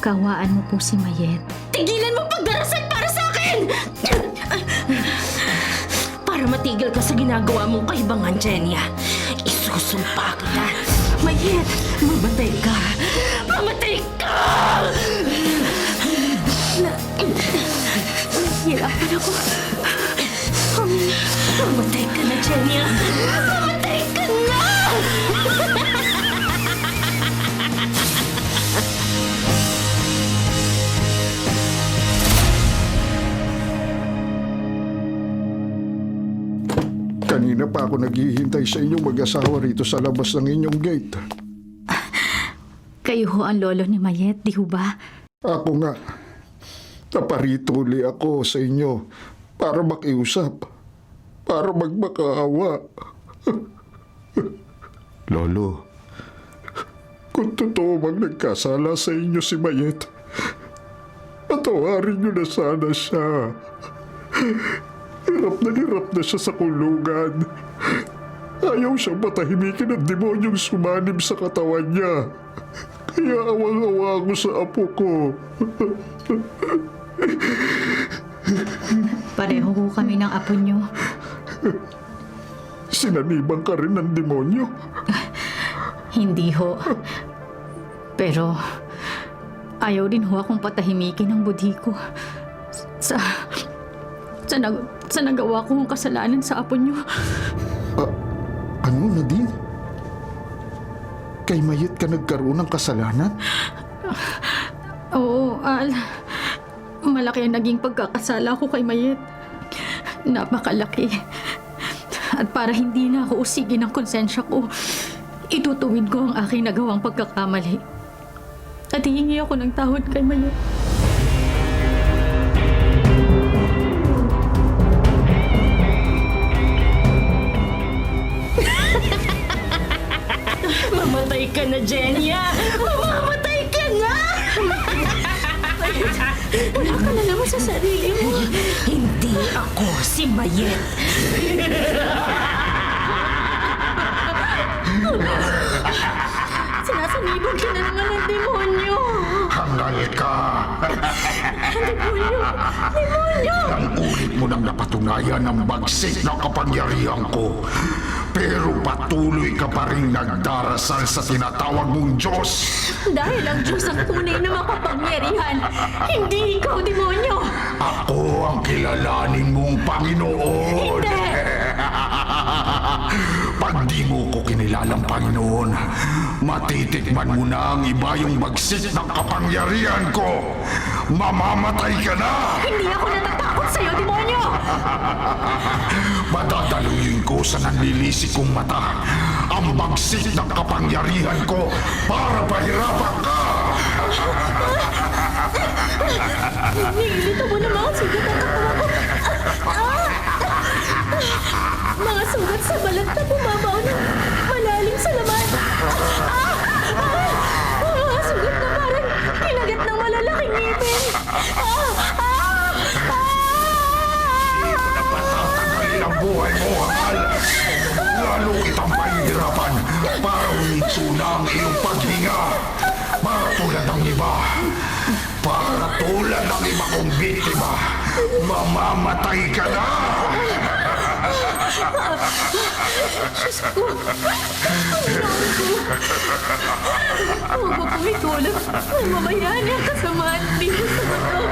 kawaan mo po si Mayet. Tigilan mo pagdarasal para sa akin! Para matigil ka sa ginagawa mong kaibangan, Jenya, isusumpa kita. Mayet, mamatay ka. Mamatay ka! Hirapan ako. Mamatay ka na, Jenya. Mamatay ka na! Kanina pa ako naghihintay sa inyong mag-asawa rito sa labas ng inyong gate. Kayo ho ang lolo ni Mayet, di ho ba? Ako nga, naparito uli ako sa inyo para makiusap, para magmakaawa. Lolo, kung totoo bang nagkasala sa inyo si Mayet, patawarin niyo na sana siya. Hirap na siya sa kulungan. Ayaw siyang matahimikin ng demonyong sumanib sa katawan niya. Kaya awang-awa ako sa apo ko. Pareho ho kami ng apo nyo. Sinaniban ka rin ng demonyo. Hindi ho. Pero ayaw din ho akong patahimikin ng budhi ko. Sa nagawa kong kasalanan sa apo nyo. Ano, Nadine? Kay Mayet ka nagkaroon ng kasalanan? Oo, Al. Malaki ang naging pagkakasala ko kay Mayet. Napakalaki. At para hindi na ako usigin ng konsensya ko, itutuwid ko ang aking nagawang pagkakamali. At hihingi ako ng tawad kay Mayet. Mamatay ka na, Jenya! Mamatay ka na! Wala ka na naman sa sarili mo. Hindi ako si Mayet. Sinasanibog ka na naman ng demonyo. Hangal ka! Ang ulit mo nang napatunayan ang bagsik na kapangyarihan ko. Pero patuloy ka pa rin nagdarasal sa tinatawag mong Diyos. Dahil ang Diyos ang tunay na makapangyarihan. Hindi ikaw, demonyo. Ako ang kilalanin mong Panginoon. Hindi! Pag di mo ko kinilalang Panginoon, matitikman mo na ang iba yung bagsik ng kapangyarihan ko. Mamamatay ka na! Hindi ako natatakot sa'yo, demonyo! Madadaluyin ko sa nanlilisik kong mata ang bagsik ng kapangyarihan ko para pahirapan ka! Nililito mo na mga sugat ang katawan ko. Mga sugat sa balat na bumabaw na malalim sa laman. Mga sugat na parang kinagat ng malalaking ngipin. Patatagalin ang buhay mo, Hangal! Lalo kitang pahihirapan para huminto na ang iyong paghinga. Para tulad ng iba. Para tulad ng iba kong biktima. Mamamatay ka na! Huwag mo pong itulad ang mamayan niya kasamaan dito sa mundo.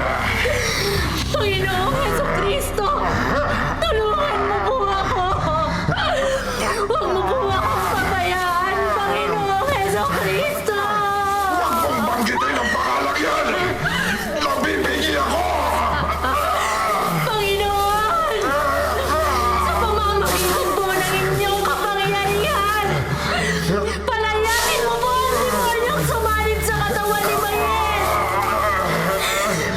Panginoong Heso Kristo, tulungan mo po ako. Huwag mo po akong pabayaan, Panginoong Heso Kristo. Huwag mong banggitin ang pangalan yan! Nabibigi ako! Panginoon! Sa pamamagitan po ng inyong kapangyarihan, palayasin mo po ang demonyong sumanib sa katawan ni Mayet!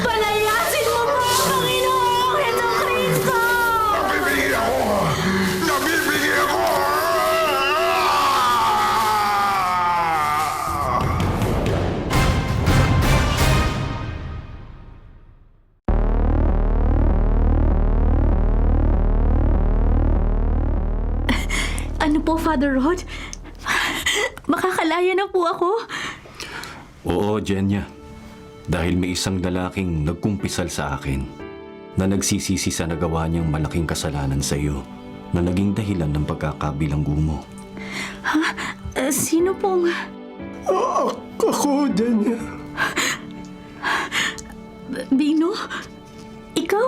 Palayasin mo po, Panginoong Heso Kristo! Nabibigi ako! Nabibigi ako! Ano po, Father Rod? Makakalaya na po ako? Oo, Jenya. Dahil may isang lalaking nagkumpisal sa akin. na nagsisisi sa nagawa niyang malaking kasalanan sa iyo na naging dahilan ng pagkakabilanggo mo. Sino pong... Ako, Jenya. Bino? Ikaw?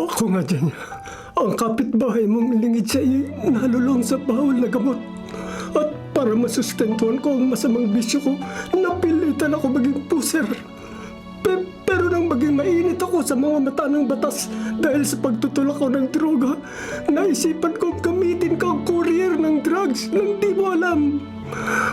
Ako nga, Jenya. Ang kapitbahay mong lingid sa iyo nalulong sa bawal na gamot. At para masustentuhan ko ang masamang bisyo ko, napilitan ako maging puser. Pero nang maging mainit ako sa mga mata ng batas dahil sa pagtutulak ko ng droga, naisipan kong gamitin kang courier ng drugs nang di mo alam.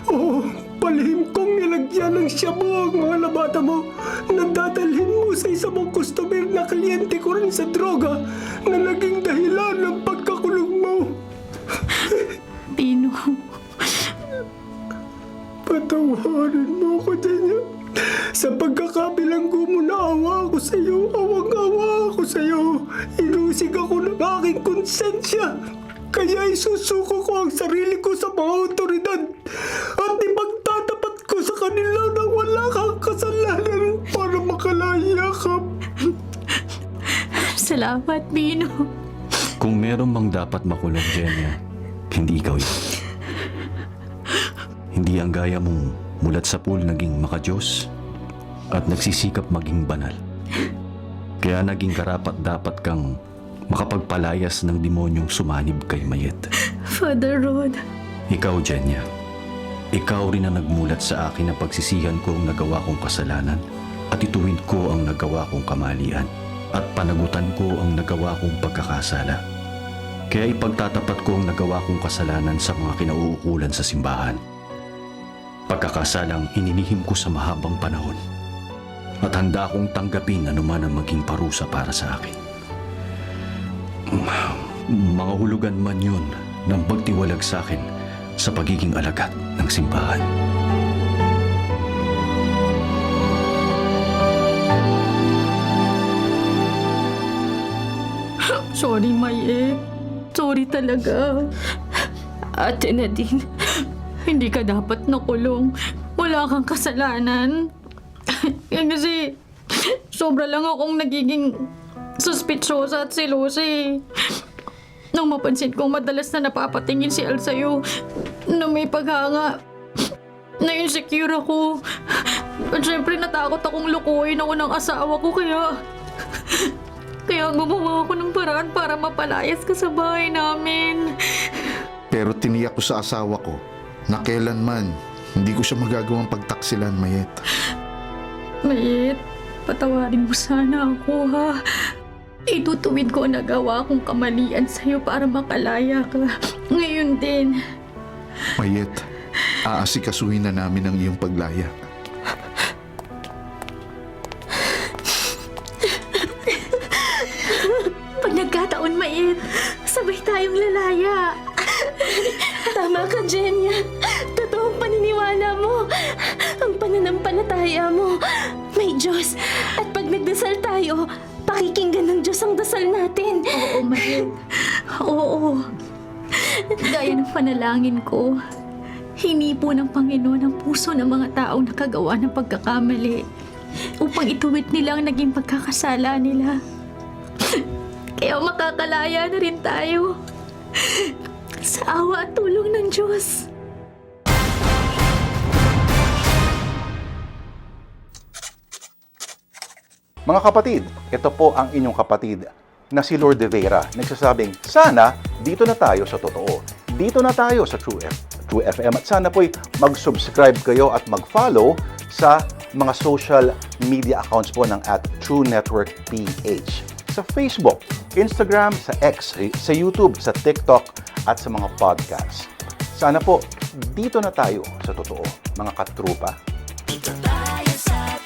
Oo, palihim kong nilagyan ng shabu ang mga labata mo na dadalhin mo sa isa mong customer na kliyente ko rin sa droga na naging dahilan ng pagkakulong mo. Bino. Patawarin mo ko, Jenya. Sa pagkakabilanggo mo na awa ako sa iyo, awang-awa ako sa iyo. Inusig ako ng aking konsensya. Kaya isusuko ko ang sarili ko sa mga otoridad at ipagtatapat ko sa kanila na wala kang kasalanan para makalaya ka. Salamat, Bino. Kung meron mang dapat makulong, Jenya, hindi ikaw yun. Hindi ang gaya mong mulat sa pool naging makadiyos at nagsisikap maging banal. Kaya naging karapat-dapat kang makapagpalayas ng demonyong sumanib kay Mayet. Father Rod. Ikaw, Jenya, ikaw rin ang nagmulat sa akin na pagsisihan ko ang nagawa kong kasalanan at ituwid ko ang nagawa kong kamalian at panagutan ko ang nagawa kong pagkakasala. Kaya ipagtatapat ko ang nagawa kong kasalanan sa mga kinauukulan sa simbahan. Pagkakasalang inilihim ko sa mahabang panahon at handa akong tanggapin anuman ang maging parusa para sa akin. Mga hulugan man yun ng pagtiwalag sa akin sa pagiging alagad ng simbahan. Sorry, Mayet. Sorry talaga. Ate Nadine, Hindi ka dapat nakulong. Wala kang kasalanan. Kasi sobra lang akong nagiging suspitsyosa at selosa. Nang mapansin kong madalas na napapatingin si Al sa'yo na may paghanga, na-insecure ako. At syempre natakot akong lukuhin ako ng asawa ko kaya gumawa ako ng paraan para mapalayas ka sa bahay namin. Pero tiniyak ko sa asawa ko na kailanman hindi ko siya magagawang pagtaksilan, Mayet. Mayet, patawarin mo sana ako, ha? Itutuwid ko ang nagawa kong kamalian sa'yo para makalaya ka. Ngayon din. Mayet, aasikasuhin na namin ang iyong paglaya. Pag nagkataon, Mayet, sabay tayong lalaya. tama ka, Jenya. Totoong paniniwala mo. Ang pananampalataya mo. May Diyos. At pag nagdasal tayo, pakikinggan ng Diyos ang dasal natin. Oo, Mayet. Oo. Gaya ng panalangin ko, hinipo ng Panginoon ang puso ng mga taong nakagawa ng pagkakamali upang ituwid nila ang naging pagkakasala nila. Kaya makakalaya na rin tayo sa awa at tulong ng Diyos. Mga kapatid, ito po ang inyong kapatid na si Lord De Vera, nagsasabing, sana dito na tayo sa totoo. Dito na tayo sa True FM at sana po'y mag-subscribe kayo at mag-follow sa mga social media accounts po ng @TrueNetworkPH. Sa Facebook, Instagram, sa X, sa YouTube, sa TikTok at sa mga podcasts. Sana po, dito na tayo sa totoo, mga katrupa. Dito tayo sa